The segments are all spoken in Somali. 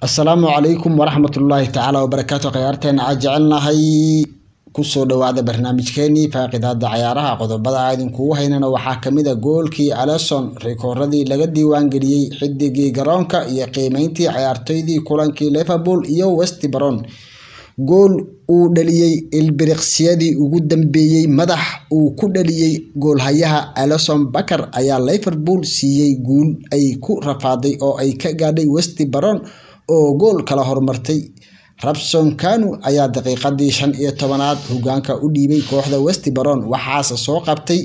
السلام عليكم ورحمة الله تعالى وبركاته. قيارتين عجلنا هاي كسو دواعد برنامج كيني فاقداد عيارها قضبضا عايدين كوهيننا وحاكميدا جولكي أليسون ريكوردي لقد ديوان قليي حدقي قرانكا يقيمينتي عيارتيدي كولانكي ليفربول iyo وست برون جول uu dhaliyay ilbiriqsiyadii ugu dambeeyay madax uu ku dhaliyay gool hayaha Alisson Becker ayaa Liverpool siiyay guul ay ku rafaaday oo ay ka gaadhay West Brom oo gool kala hormartay. Robson Kanu ayaa daqiiqadii 15aad hogaanka u dhiibay kooxda West Brom waxaase soo qabtay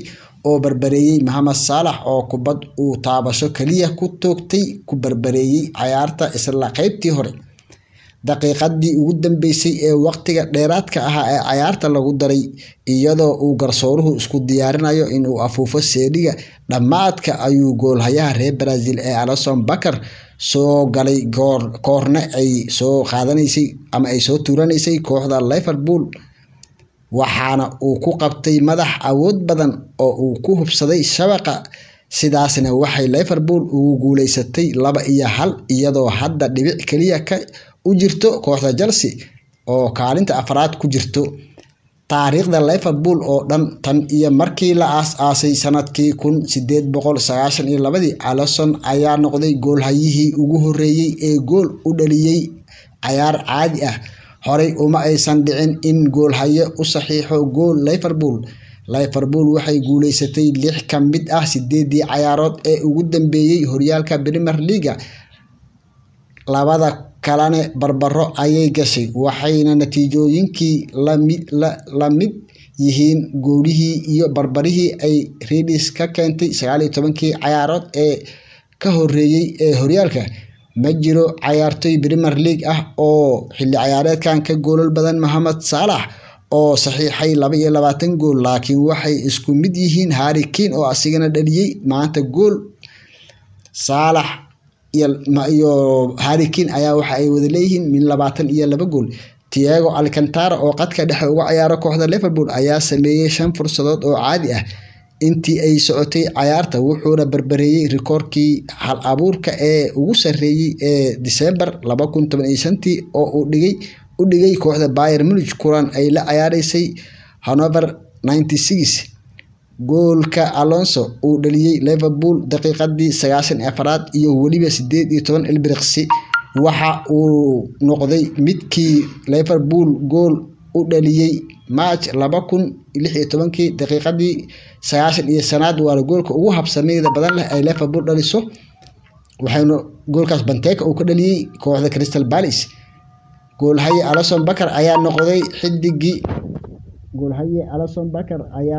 oo barbareeyay Mohamed Salah oo kubad uu taabasho kaliya ku toogtay ku barbareeyay ciyaarta isla qaybtii hore. daqiiqadii ugu dambeysay ee waqtiga dheeraadka ah ee ciyaarta lagu daray iyadoo uu garsooruhu isku diyaarinayo in uu afuufo seediga dhamaadka ayuu gool hayaha reer Brazil ee Alisson Becker soo galay koorne ay soo qaadanaysay ama ay soo tuuraneysay kooxda Liverpool waxaana uu ku qabtay madax awood badan oo uu ku hubsaday shabaqa. sidaasna waxay Liverpool ugu guuleysatay 2-1 iyadoo hadda dhibic kaliya ka u jirto kooxda Chelsea oo kaalinta afraad ku jirto. taariikhda Liverpool oo dhan tan iyo markii la aas-aasay sanadkii 1892 Alisson ayaa noqday gool hayihii ugu horeeyay ee gool u dhaliyay ciyaar caadi ah. horey uma aysan dhicin in gool haye u saxiixo gool Liverpool waxay guuleysatay 6 ka mid ah 8 ciyaarood ee ugu dambeeyay horyaalka Premier League. labada kalane barbaro ayay gashay waxayna natiijooyinkii la mid yihiin goolihii iyo barbarihii ay Reds ka keentay 19 ciyaarood ee ka horeeyay ee horyaalka. ma jiro ciyaartoy Premier League ah oo xilli ciyaareedkan ka goolal badan Mohamed Salah oo saxiixay 22 gool laakiin waxay isku mid yihiin Harry Kane oo asigana dhaliyay maanta gool. Salah iyo Harry Kane ayaa waxa ay wada leeyihiin min 22 gool. Thiago Alcantara oo qadka dhexe uga ciyaara kooxda Liverpool ayaa sameeyay 5 fursadood oo caadi ah intii ay socotay ciyaarta wuxuuna barbareeyay rikoorkii hal abuurka ee ugu sareeyay ee December 2015 oo u dhigay kooxda Bayern Munich kulan ay la ciyaareysay Hannover 96. goolka Alonso uu dhaliyay Liverpool daqiiqadii 94aad iyo waliba 18 ilbiriqsi waxa uu noqday midkii Liverpool gool u dhaliyay match 2016 daqiiqadii 90aad waa goolka ugu habsameeyay badan leh ay Liverpool dhaliso waxayna goolkaas Benteke uu ka dhaliyay kooxda Crystal Palace. gool haye Alisson Becker ayaa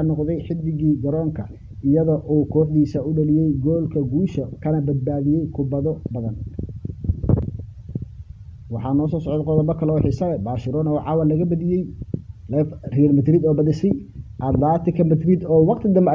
noqday xidigii garoonka iyadoo uu kooxdiisa u dhaliyay goolka guusha kana badbaadiyay kubado badan. waxaa noo soo socda qodobo kale oo xiiso leh. Barcelona oo caawa laga badiyay, Real Madrid oo badisay, Atletico Madrid oo waqti dambe